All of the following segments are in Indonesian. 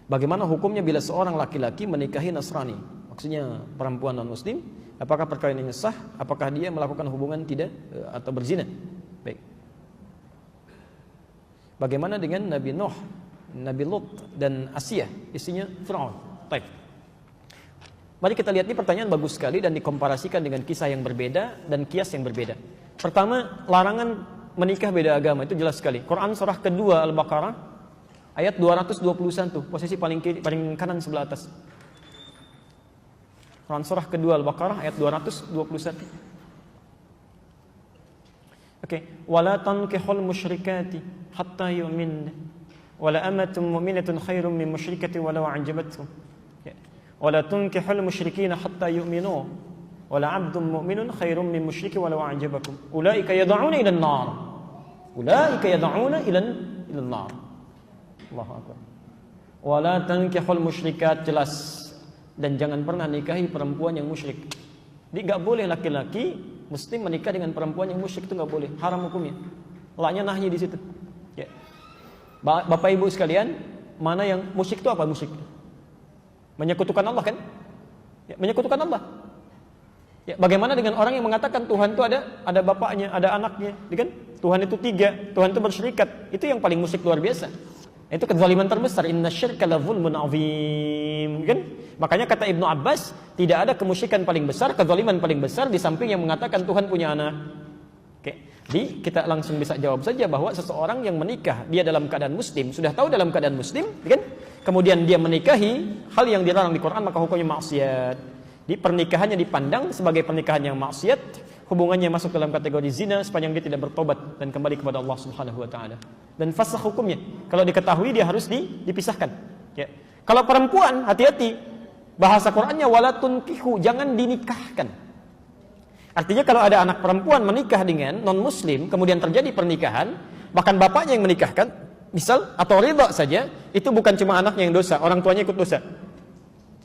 Bagaimana hukumnya bila seorang laki-laki menikahi Nasrani? Maksudnya perempuan non-muslim, apakah perkawinannya sah? Apakah dia melakukan hubungan tidak atau berzina? Baik. Bagaimana dengan Nabi Nuh, Nabi Lut dan Asiyah, istrinya Fir'aun? Baik. Mari kita lihat, ini pertanyaan bagus sekali dan dikomparasikan dengan kisah yang berbeda dan kias yang berbeda. Pertama, larangan menikah beda agama, itu jelas sekali. Quran surah kedua Al-Baqarah ayat 221, posisi paling kanan sebelah atas. Quran surah kedua Al-Baqarah ayat 221. Oke, wala tankihul musyrikati hatta yu'min, wala amatun mu'minatun khairum min musyrikati walau a'jabatkum. Wala tunkihul musyrikina hatta yu'minu, wala 'abdun mu'minun khairum min musyriki walau a'jabakum. Ulaika yad'una ila an-nar. Ulaika yad'una ila an-nar. Allahu akbar. Wala tankihul musyrikat, jelas, dan jangan pernah nikahi perempuan yang musyrik. Jadi enggak boleh laki-laki muslim menikah dengan perempuan yang musyrik, itu enggak boleh, haram hukumnya. Laknya nahyi di situ. Ya. Bapak Ibu sekalian, mana yang musyrik itu apa musyrik? Menyekutukan Allah kan? Ya, menyekutukan Allah. Ya, bagaimana dengan orang yang mengatakan Tuhan itu ada bapaknya, ada anaknya, kan? Tuhan itu 3, Tuhan itu bersyirikat. Itu yang paling musyrik luar biasa. Itu kezaliman terbesar. Innasyirka la zulmun 'adzim, kan? Makanya kata Ibnu Abbas, tidak ada kemusyrikan paling besar, kezaliman paling besar di samping yang mengatakan Tuhan punya anak. Oke. Jadi kita langsung bisa jawab saja bahwa seseorang yang menikah dia dalam keadaan muslim, sudah tahu dalam keadaan muslim, kan? Kemudian dia menikahi hal yang dilarang di Quran, maka hukumnya maksiat. Di pernikahannya dipandang sebagai pernikahan yang maksiat, hubungannya masuk dalam kategori zina sepanjang dia tidak bertobat dan kembali kepada Allah Subhanahu wa taala. Dan fasakh hukumnya. Kalau diketahui dia harus dipisahkan. Ya. Kalau perempuan, hati-hati. Bahasa Qur'annya wala tunkihu, jangan dinikahkan. Artinya kalau ada anak perempuan menikah dengan non-muslim, kemudian terjadi pernikahan, bahkan bapaknya yang menikahkan, misal, atau ridha saja, itu bukan cuma anaknya yang dosa, orang tuanya ikut dosa.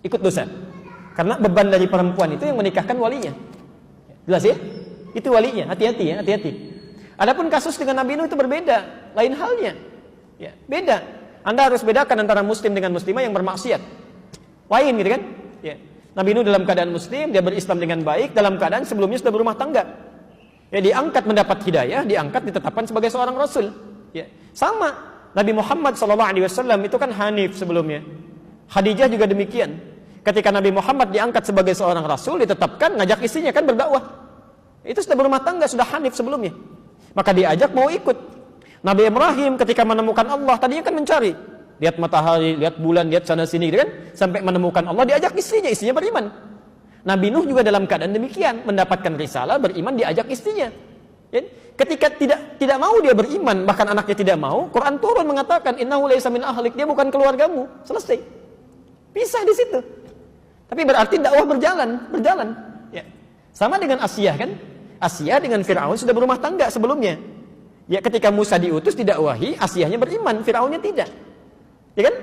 Ikut dosa. Karena beban dari perempuan itu yang menikahkan walinya. Jelas ya? Itu walinya, hati-hati ya, hati-hati. Adapun kasus dengan Nabi Nuh itu berbeda, lain halnya. Ya, beda. Anda harus bedakan antara muslim dengan muslimah yang bermaksiat. Lain gitu kan? Ya. Nabi Nuh dalam keadaan muslim, dia berislam dengan baik, dalam keadaan sebelumnya sudah berumah tangga. Ya, diangkat mendapat hidayah, diangkat ditetapkan sebagai seorang rasul. Ya. Sama, Nabi Muhammad SAW itu kan hanif sebelumnya. Khadijah juga demikian. Ketika Nabi Muhammad diangkat sebagai seorang rasul, ditetapkan, ngajak istrinya kan berdakwah. Itu sudah berumah tangga, sudah hanif sebelumnya. Maka diajak mau ikut. Nabi Ibrahim ketika menemukan Allah, tadinya kan mencari. Lihat matahari, lihat bulan, lihat sana sini gitu kan. Sampai menemukan Allah, diajak istrinya beriman. Nabi Nuh juga dalam keadaan demikian, mendapatkan risalah, beriman, diajak istrinya. Ya? Ketika tidak mau dia beriman, bahkan anaknya tidak mau, Quran turun mengatakan innahu laisa min ahlik, dia bukan keluargamu. Selesai. Pisah di situ. Tapi berarti dakwah berjalan. Ya. Sama dengan Asiyah kan? Asiyah dengan Fir'aun sudah berumah tangga sebelumnya. Ya, ketika Musa diutus didakwahi, Asiyahnya beriman, Fir'aunnya tidak. Ya kan?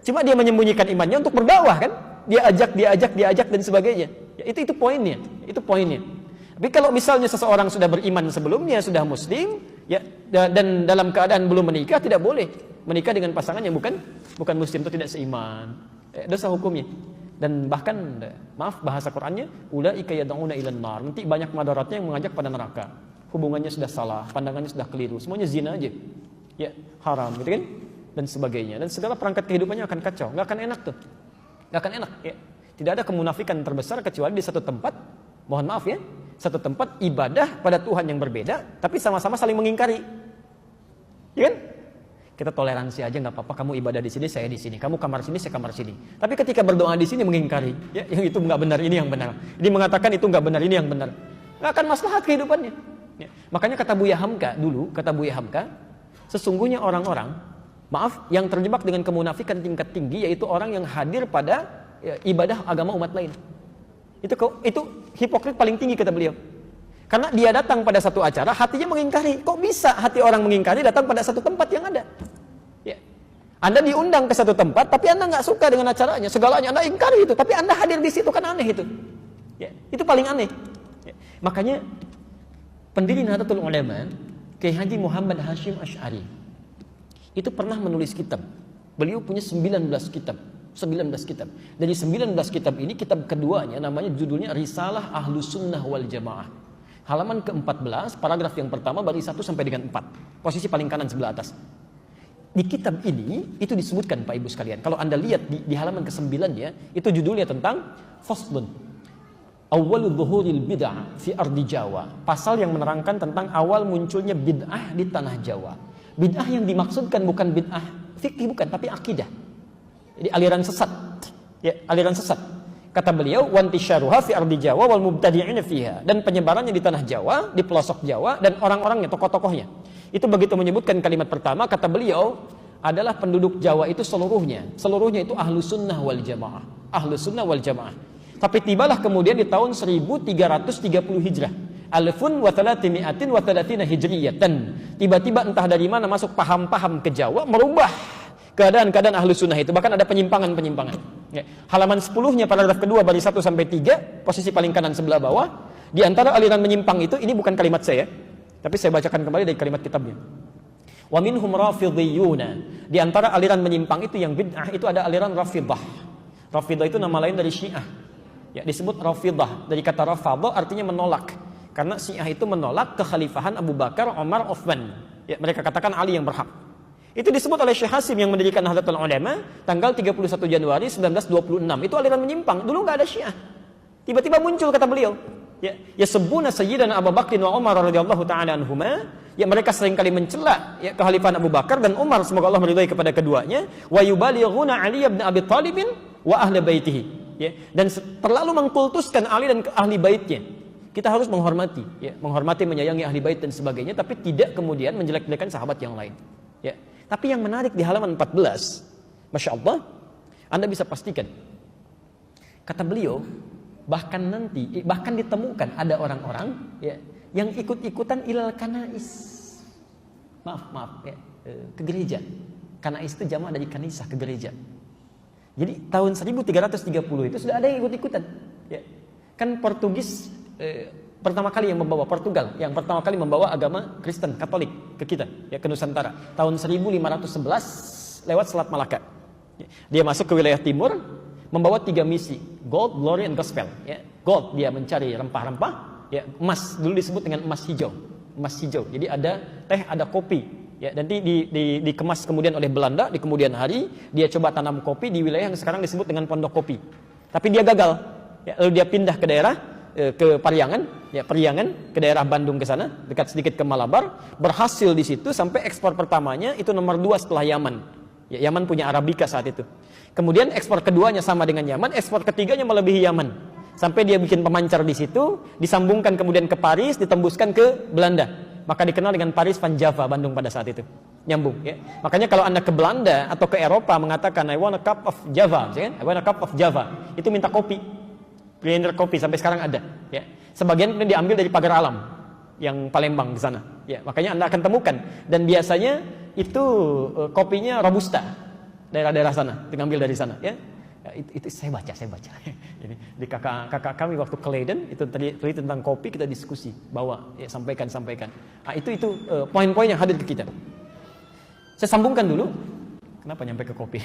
Cuma dia menyembunyikan imannya untuk berdakwah kan? Dia ajak dan sebagainya. Ya, itu poinnya. Itu poinnya. Tapi kalau misalnya seseorang sudah beriman sebelumnya, sudah muslim, ya, dan dalam keadaan belum menikah, tidak boleh menikah dengan pasangan yang bukan muslim atau tidak seiman. Dosa hukumnya. Dan bahkan, maaf bahasa Qur'annya, ulaika yad'una ilan nar. Nanti banyak madaratnya yang mengajak pada neraka. Hubungannya sudah salah, pandangannya sudah keliru, semuanya zina aja. Ya, haram gitu kan? Dan sebagainya. Dan segala perangkat kehidupannya akan kacau, nggak akan enak tuh. Nggak akan enak, ya. Tidak ada kemunafikan terbesar kecuali di satu tempat, mohon maaf ya, satu tempat ibadah pada Tuhan yang berbeda, tapi sama-sama saling mengingkari. Ya kan? Kita toleransi aja, nggak apa-apa. Kamu ibadah di sini, saya di sini. Kamu kamar sini, saya kamar sini. Tapi ketika berdoa di sini mengingkari, ya, yang itu nggak benar, ini yang benar. Ini mengatakan itu nggak benar, ini yang benar. Nggak akan maslahat kehidupannya. Ya. Makanya kata Buya Hamka dulu, sesungguhnya orang-orang, maaf, yang terjebak dengan kemunafikan tingkat tinggi, yaitu orang yang hadir pada ibadah agama umat lain. Itu hipokrit paling tinggi kata beliau. Karena dia datang pada satu acara, hatinya mengingkari. Kok bisa hati orang mengingkari datang pada satu tempat yang ada? Ya. Anda diundang ke satu tempat, tapi Anda nggak suka dengan acaranya, segalanya Anda ingkari itu, tapi Anda hadir di situ, kan aneh itu. Ya. Itu paling aneh. Ya. Makanya pendiri Nahdlatul Ulama, Kiai Haji Muhammad Hashim Asy'ari, itu pernah menulis kitab. Beliau punya 19 kitab. 19 kitab. Dari 19 kitab ini, kitab keduanya namanya judulnya Risalah Ahlus Sunnah wal Jamaah. Halaman ke-14, paragraf yang pertama bagi 1 sampai dengan 4. Posisi paling kanan sebelah atas. Di kitab ini, itu disebutkan Pak Ibu sekalian. Kalau Anda lihat di halaman ke-9 ya, itu judulnya tentang Faslun Awwalu Dhuhuril Bid'ah fi Ardi Jawa. Pasal yang menerangkan tentang awal munculnya bid'ah di tanah Jawa. Bid'ah yang dimaksudkan bukan bid'ah fikih, bukan, tapi akidah. Jadi aliran sesat. Ya, aliran sesat. Kata beliau, "Wantisyaruha fi ardi Jawa wal mubtadi'ina fiha." Dan penyebarannya di tanah Jawa, di pelosok Jawa dan orang-orangnya, tokoh-tokohnya. Itu begitu menyebutkan kalimat pertama, kata beliau, adalah penduduk Jawa itu seluruhnya. Seluruhnya itu Ahlus Sunnah wal Jamaah. Ahlus Sunnah wal Jamaah. Tapi tibalah kemudian di tahun 1330 Hijrah. Alfun wa thalathimi'atin wa thalathina hijriyatan. Tiba-tiba entah dari mana masuk paham-paham ke Jawa, merubah keadaan-keadaan Ahlus Sunnah itu. Bahkan ada penyimpangan-penyimpangan. Ya. Halaman 10-nya paragraf kedua baris 1 sampai 3, posisi paling kanan sebelah bawah. Di antara aliran menyimpang itu, ini bukan kalimat saya, tapi saya bacakan kembali dari kalimat kitabnya. Wa minhum rafidhiyuna. Di antara aliran menyimpang itu yang bid'ah itu ada aliran Rafidah. Rafidah itu nama lain dari Syiah. Ya, disebut Rafidah dari kata rafadha artinya menolak. Karena Syiah itu menolak kekhalifahan Abu Bakar, Umar, Uthman. Ya, mereka katakan Ali yang berhak. Itu disebut oleh Syekh Hasim yang mendirikan Nahdlatul Ulama tanggal 31 Januari 1926. Itu aliran menyimpang. Dulu nggak ada Syiah. Tiba-tiba muncul kata beliau. Ya sebuna Sayyidina Abu Bakr wa Umar radhiyallahu taala anhuma. Ya mereka seringkali mencela ya kehalifahan Abu Bakar dan Umar, semoga Allah meridhai kepada keduanya. Wa yubalighuna Ali bin Abi Thalib wa ahli baitihi. Ya, dan terlalu mengkultuskan Ali dan ahli baitnya. Kita harus menghormati, ya, menghormati, menyayangi ahli bait dan sebagainya, tapi tidak kemudian menjelek-jelekan sahabat yang lain. Ya. Tapi yang menarik di halaman 14, Masya Allah, Anda bisa pastikan, kata beliau, bahkan ditemukan ada orang-orang ya, yang ikut-ikutan ilal kanais. Maaf, ya, ke gereja. Kanais itu jamak dari kanisah, ke gereja. Jadi tahun 1330 itu sudah ada yang ikut-ikutan. Ya. Kan Portugis pertama kali yang membawa, Portugal yang pertama kali membawa agama Kristen Katolik ke kita, ya, ke Nusantara tahun 1511 lewat Selat Malaka. Dia masuk ke wilayah timur membawa 3 misi, gold, glory, and gospel. Ya. Gold, dia mencari rempah-rempah, ya, emas dulu disebut dengan emas hijau. Jadi ada teh, ada kopi. Ya, dan dikemas kemudian oleh Belanda di kemudian hari. Dia coba tanam kopi di wilayah yang sekarang disebut dengan Pondok Kopi, tapi dia gagal. Ya, lalu dia pindah ke daerah ke Pariangan, ya, Periangan, ke daerah Bandung ke sana, dekat sedikit ke Malabar, berhasil di situ sampai ekspor pertamanya itu nomor 2 setelah Yaman. Ya, Yaman punya Arabica saat itu. Kemudian ekspor keduanya sama dengan Yaman, ekspor ketiganya melebihi Yaman. Sampai dia bikin pemancar di situ, disambungkan kemudian ke Paris, ditembuskan ke Belanda. Maka dikenal dengan Paris Van Java, Bandung pada saat itu. Nyambung, ya. Makanya kalau Anda ke Belanda atau ke Eropa mengatakan I want a cup of Java, ya, I want a cup of Java, itu minta kopi. Blender kopi sampai sekarang ada, ya. Sebagian kemudian diambil dari Pagar Alam yang Palembang di sana, ya. Makanya Anda akan temukan, dan biasanya itu kopinya Robusta, daerah-daerah sana, diambil dari sana, ya. Ya, itu saya baca. Jadi di kakak kami waktu ke Leiden itu tadi tentang kopi, kita diskusi, bawa, ya, sampaikan. Nah, itu poin-poin yang hadir ke kita. Saya sambungkan dulu. Kenapa nyampe ke kopi?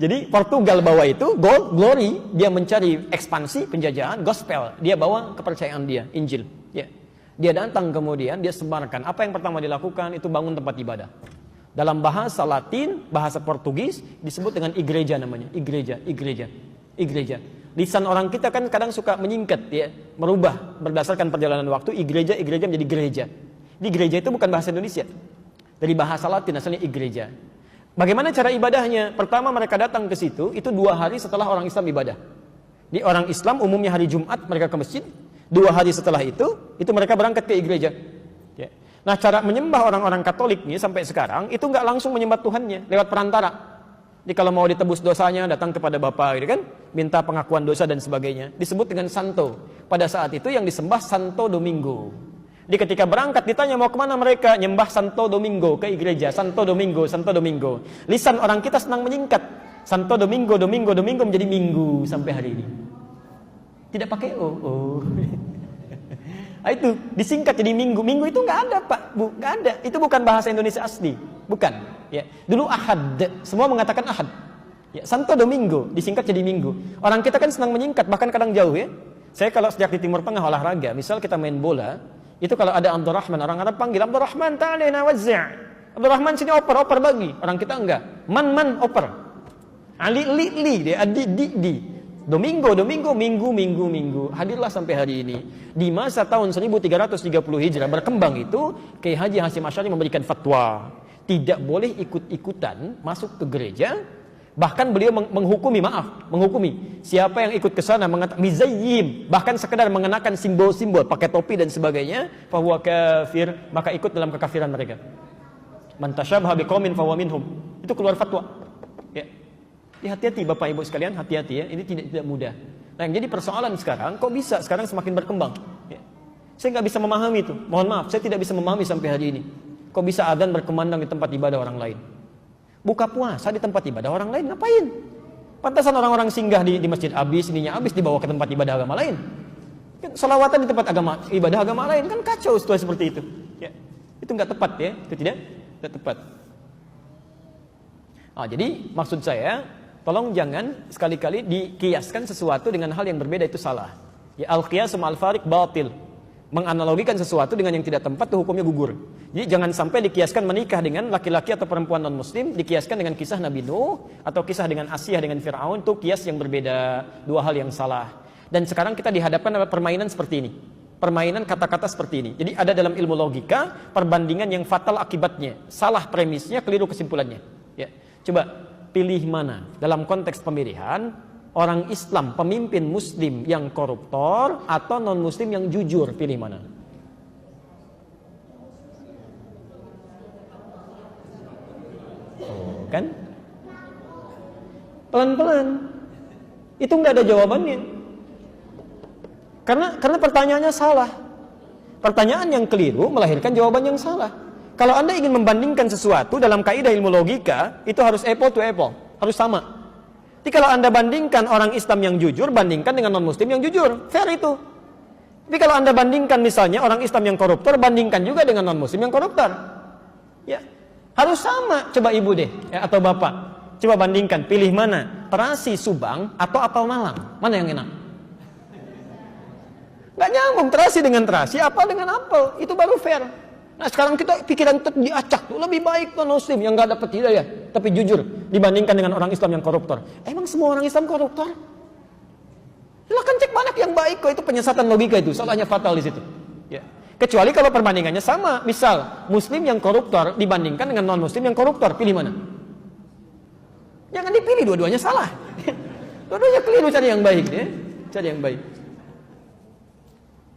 Jadi Portugal bawa itu gold, glory, dia mencari ekspansi, penjajahan, gospel, dia bawa kepercayaan dia, Injil. Ya. Dia datang kemudian dia sebarkan. Apa yang pertama dilakukan itu bangun tempat ibadah. Dalam bahasa Latin, bahasa Portugis disebut dengan igreja namanya, igreja. Lisan orang kita kan kadang suka menyingkat, ya, merubah berdasarkan perjalanan waktu. Igreja menjadi gereja. Di gereja itu bukan bahasa Indonesia, dari bahasa Latin asalnya igreja. Bagaimana cara ibadahnya? Pertama mereka datang ke situ, itu 2 hari setelah orang Islam ibadah. Di orang Islam umumnya hari Jumat mereka ke masjid, 2 hari setelah itu mereka berangkat ke igreja. Ya. Nah, cara menyembah orang-orang Katolik ini sampai sekarang itu nggak langsung menyembah Tuhannya, lewat perantara. Jadi kalau mau ditebus dosanya datang kepada Bapa, gitu kan, minta pengakuan dosa dan sebagainya. Disebut dengan Santo. Pada saat itu yang disembah Santo Domingo. Jadi ketika berangkat ditanya mau kemana mereka, nyembah Santo Domingo, ke gereja. Santo Domingo. Lisan orang kita senang menyingkat. Santo Domingo menjadi Minggu sampai hari ini. Tidak pakai o. Nah, itu disingkat jadi Minggu. Minggu itu nggak ada, Pak, Bu, nggak ada. Itu bukan bahasa Indonesia asli, bukan. Ya, dulu Ahad, semua mengatakan Ahad. Ya, Santo Domingo disingkat jadi Minggu. Orang kita kan senang menyingkat, bahkan kadang jauh ya. Saya kalau sejak di Timur Tengah olahraga, misal kita main bola, itu kalau ada Abdurrahman, orang Arab panggil Abdurrahman, ta'alina wazzi'. Abdurrahman sini oper bagi. Orang kita enggak. Man oper. Ali li dia di. Domingo, minggu. Hadirlah sampai hari ini. Di masa tahun 1330 Hijrah berkembang itu, Kiai Haji Hasyim Asy'ari memberikan fatwa, tidak boleh ikut-ikutan masuk ke gereja. Bahkan beliau menghukumi siapa yang ikut ke sana mengatakan mizayyim, bahkan sekedar mengenakan simbol-simbol, pakai topi dan sebagainya, fahuwa kafir, maka ikut dalam kekafiran mereka. Man tasyabaha biqaumin fahuwa minhum. Itu keluar fatwa. Ya. Hati-hati Bapak Ibu sekalian, hati-hati ya. Ini tidak mudah. Nah, yang jadi persoalan sekarang, kok bisa sekarang semakin berkembang? Ya. Saya nggak bisa memahami itu. Mohon maaf, saya tidak bisa memahami sampai hari ini. Kok bisa adzan berkumandang di tempat ibadah orang lain? Buka puasa di tempat ibadah orang lain, ngapain? Pantasan orang-orang singgah di masjid habis dibawa ke tempat ibadah agama lain. Kan selawatan di tempat ibadah agama lain, kan kacau situasi seperti itu. Ya. Itu nggak tepat ya, itu tidak tepat. Jadi maksud saya, tolong jangan sekali-kali dikiaskan sesuatu dengan hal yang berbeda, itu salah. Ya, al-qiyas ma'al fariq batil. Menganalogikan sesuatu dengan yang tidak tempat itu hukumnya gugur. Jadi jangan sampai dikiaskan menikah dengan laki-laki atau perempuan non-muslim, dikiaskan dengan kisah Nabi Nuh atau kisah dengan Asyah dengan Fir'aun, itu kias yang berbeda, dua hal yang salah. Dan sekarang kita dihadapkan dengan permainan seperti ini. Permainan kata-kata seperti ini. Jadi ada dalam ilmu logika perbandingan yang fatal akibatnya, salah premisnya, keliru kesimpulannya. Ya. Coba pilih mana dalam konteks pemilihan, orang Islam, pemimpin muslim yang koruptor atau non-muslim yang jujur, pilih mana? Kan? Pelan-pelan. Itu nggak ada jawabannya. Karena pertanyaannya salah. Pertanyaan yang keliru melahirkan jawaban yang salah. Kalau Anda ingin membandingkan sesuatu dalam kaidah ilmu logika, itu harus apple to apple, harus sama. Jadi kalau Anda bandingkan orang Islam yang jujur, bandingkan dengan non-muslim yang jujur, fair itu. Tapi kalau Anda bandingkan misalnya orang Islam yang koruptor, bandingkan juga dengan non-muslim yang koruptor. Ya, harus sama. Coba ibu deh, ya, atau bapak, coba bandingkan, pilih mana, terasi Subang atau apel Malang, mana yang enak? Gak nyambung, terasi dengan terasi, apel dengan apel, itu baru fair. Nah sekarang kita pikiran kita diacak tuh, lebih baik non-muslim yang gak dapat hidayah tapi jujur dibandingkan dengan orang Islam yang koruptor. Emang semua orang Islam koruptor? Silahkan cek banyak yang baik kok, itu penyesatan logika itu, salahnya fatal di situ. Ya. Kecuali kalau perbandingannya sama, misal muslim yang koruptor dibandingkan dengan non-muslim yang koruptor, pilih mana? Jangan dipilih, dua-duanya salah. Dua-duanya keliru, cari yang baik ya. Cari yang baik.